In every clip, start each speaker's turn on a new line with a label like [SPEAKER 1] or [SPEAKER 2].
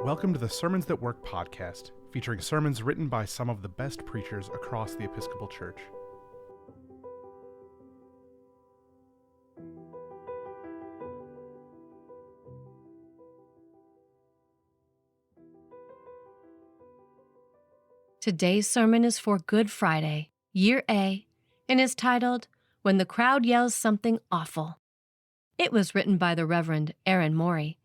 [SPEAKER 1] Welcome to the Sermons That Work podcast, featuring sermons written by some of the best preachers across the Episcopal Church.
[SPEAKER 2] Today's sermon is for Good Friday, Year A, and is titled, When the Crowd Yells Something Awful. It was written by the Reverend Erin Morey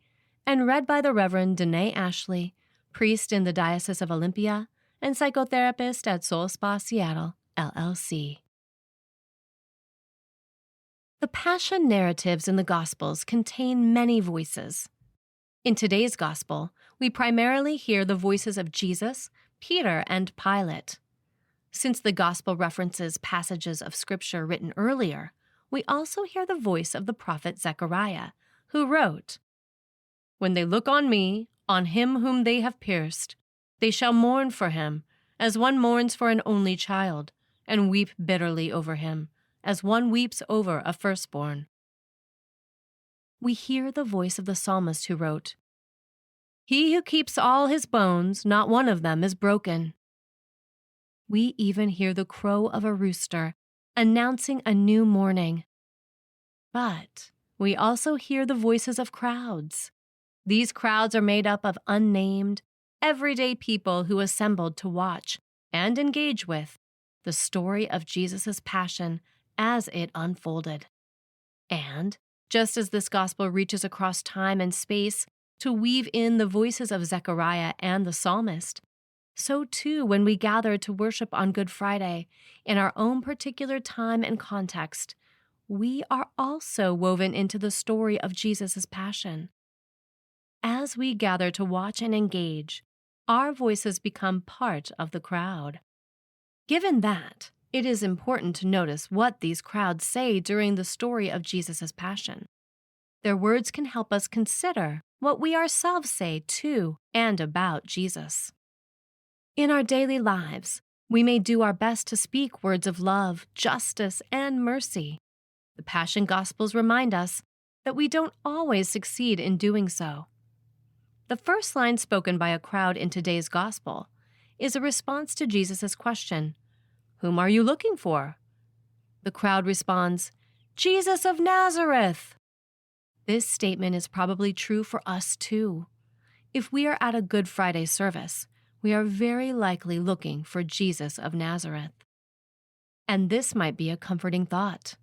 [SPEAKER 2] and read by the Reverend Danáe Ashley, priest in the Diocese of Olympia and psychotherapist at Soul Spa Seattle, LLC. The Passion narratives in the Gospels contain many voices. In today's Gospel, we primarily hear the voices of Jesus, Peter, and Pilate. Since the Gospel references passages of Scripture written earlier, we also hear the voice of the prophet Zechariah, who wrote, "When they look on me, on him whom they have pierced, they shall mourn for him, as one mourns for an only child, and weep bitterly over him, as one weeps over a firstborn." We hear the voice of the psalmist who wrote, "He who keeps all his bones, not one of them is broken." We even hear the crow of a rooster announcing a new morning. But we also hear the voices of crowds. These crowds are made up of unnamed, everyday people who assembled to watch and engage with the story of Jesus' passion as it unfolded. And just as this gospel reaches across time and space to weave in the voices of Zechariah and the psalmist, so too when we gather to worship on Good Friday in our own particular time and context, we are also woven into the story of Jesus' passion. As we gather to watch and engage, our voices become part of the crowd. Given that, it is important to notice what these crowds say during the story of Jesus' passion. Their words can help us consider what we ourselves say to and about Jesus. In our daily lives, we may do our best to speak words of love, justice, and mercy. The Passion Gospels remind us that we don't always succeed in doing so. The first line spoken by a crowd in today's Gospel is a response to Jesus' question, "Whom are you looking for?" The crowd responds, "Jesus of Nazareth." This statement is probably true for us too. If we are at a Good Friday service, we are very likely looking for Jesus of Nazareth. And this might be a comforting thought.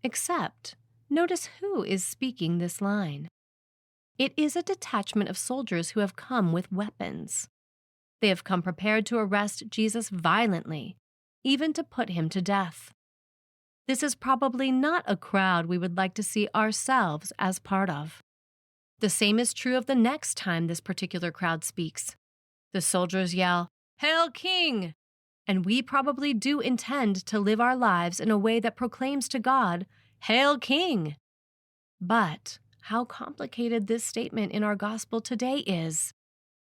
[SPEAKER 2] Except, notice who is speaking this line. It is a detachment of soldiers who have come with weapons. They have come prepared to arrest Jesus violently, even to put him to death. This is probably not a crowd we would like to see ourselves as part of. The same is true of the next time this particular crowd speaks. The soldiers yell, "Hail King!" And we probably do intend to live our lives in a way that proclaims to God, "Hail King!" But how complicated this statement in our gospel today is.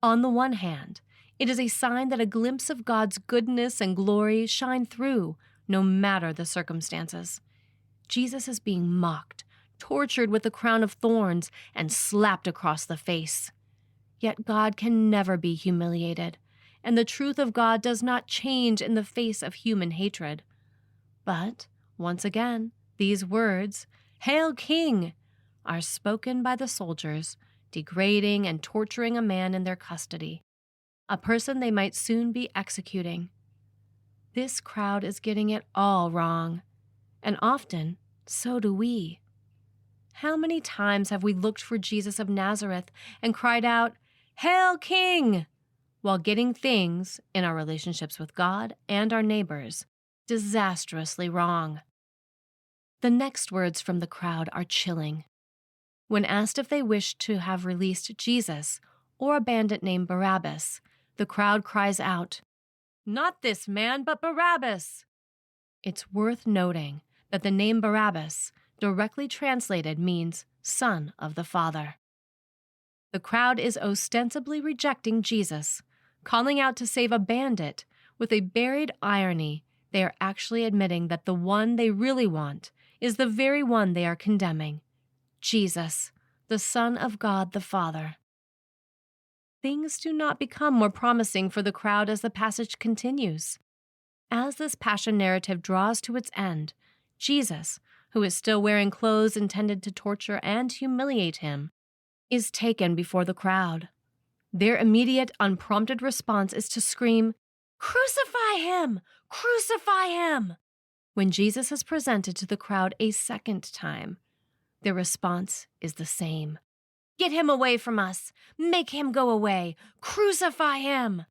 [SPEAKER 2] On the one hand, it is a sign that a glimpse of God's goodness and glory shine through, no matter the circumstances. Jesus is being mocked, tortured with a crown of thorns, and slapped across the face. Yet God can never be humiliated, and the truth of God does not change in the face of human hatred. But, once again, these words, "Hail King!" are spoken by the soldiers, degrading and torturing a man in their custody, a person they might soon be executing. This crowd is getting it all wrong, and often, so do we. How many times have we looked for Jesus of Nazareth and cried out, "Hail King!" while getting things, in our relationships with God and our neighbors, disastrously wrong? The next words from the crowd are chilling. When asked if they wished to have released Jesus or a bandit named Barabbas, the crowd cries out, "Not this man, but Barabbas!" It's worth noting that the name Barabbas, directly translated, means son of the Father. The crowd is ostensibly rejecting Jesus, calling out to save a bandit. With a buried irony, they are actually admitting that the one they really want is the very one they are condemning, Jesus, the Son of God the Father. things do not become more promising for the crowd as the passage continues. As this passion narrative draws to its end, Jesus, who is still wearing clothes intended to torture and humiliate him, is taken before the crowd. Their immediate, unprompted response is to scream, "Crucify him! Crucify him!" When Jesus is presented to the crowd a second time, their response is the same. "Get him away from us! Make him go away! Crucify him!"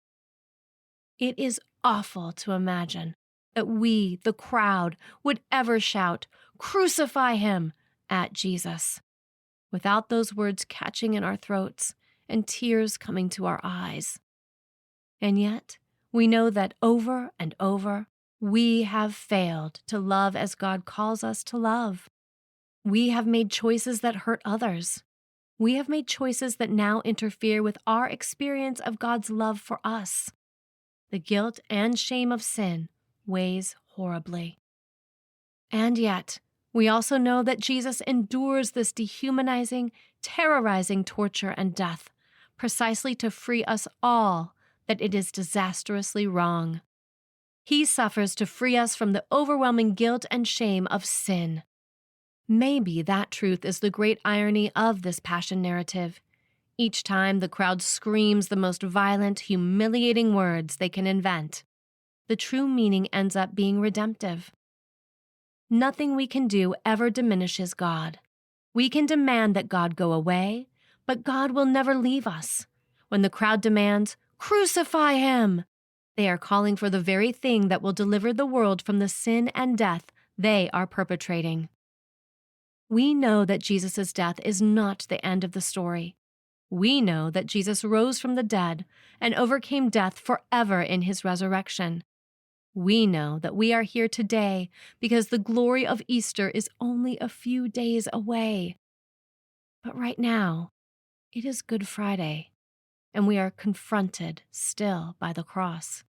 [SPEAKER 2] It is awful to imagine that we, the crowd, would ever shout, "Crucify him!" at Jesus, without those words catching in our throats and tears coming to our eyes. And yet, we know that over and over, we have failed to love as God calls us to love. We have made choices that hurt others. We have made choices that now interfere with our experience of God's love for us. The guilt and shame of sin weighs horribly. And yet, we also know that Jesus endures this dehumanizing, terrorizing torture and death, precisely to free us all that it is disastrously wrong. He suffers to free us from the overwhelming guilt and shame of sin. Maybe that truth is the great irony of this passion narrative. Each time the crowd screams the most violent, humiliating words they can invent, the true meaning ends up being redemptive. Nothing we can do ever diminishes God. We can demand that God go away, but God will never leave us. When the crowd demands, "Crucify him!" they are calling for the very thing that will deliver the world from the sin and death they are perpetrating. We know that Jesus' death is not the end of the story. We know that Jesus rose from the dead and overcame death forever in his resurrection. We know that we are here today because the glory of Easter is only a few days away. But right now, it is Good Friday, and we are confronted still by the cross.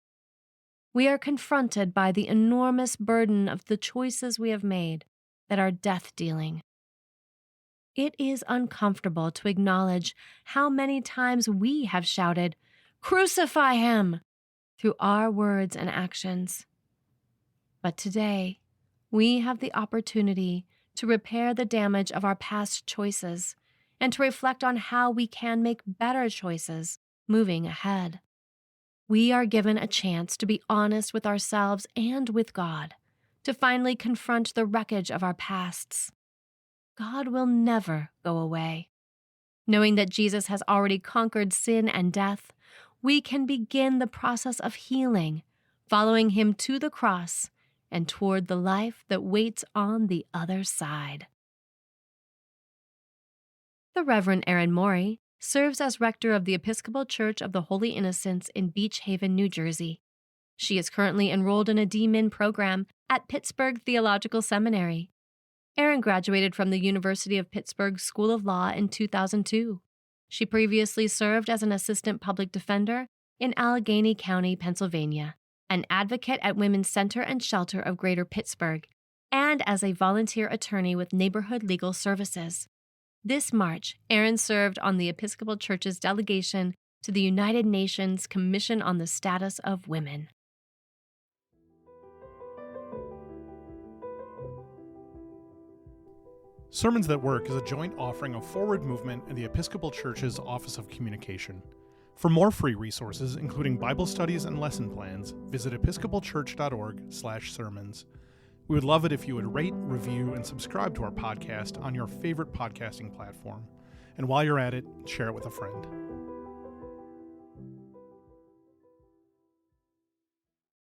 [SPEAKER 2] We are confronted by the enormous burden of the choices we have made that are death-dealing. It is uncomfortable to acknowledge how many times we have shouted, "Crucify him!" through our words and actions. But today, we have the opportunity to repair the damage of our past choices and to reflect on how we can make better choices moving ahead. We are given a chance to be honest with ourselves and with God, to finally confront the wreckage of our pasts. God will never go away. Knowing that Jesus has already conquered sin and death, we can begin the process of healing, following him to the cross and toward the life that waits on the other side. The Reverend Erin Morey serves as rector of the Episcopal Church of the Holy Innocents in Beach Haven, New Jersey. She is currently enrolled in a D-Min program at Pittsburgh Theological Seminary. Erin graduated from the University of Pittsburgh School of Law in 2002. She previously served as an assistant public defender in Allegheny County, Pennsylvania, an advocate at Women's Center and Shelter of Greater Pittsburgh, and as a volunteer attorney with Neighborhood Legal Services. This March, Erin served on the Episcopal Church's delegation to the United Nations Commission on the Status of Women.
[SPEAKER 1] Sermons That Work is a joint offering of Forward Movement and the Episcopal Church's Office of Communication. For more free resources, including Bible studies and lesson plans, visit episcopalchurch.org/sermons. We would love it if you would rate, review, and subscribe to our podcast on your favorite podcasting platform. And while you're at it, share it with a friend.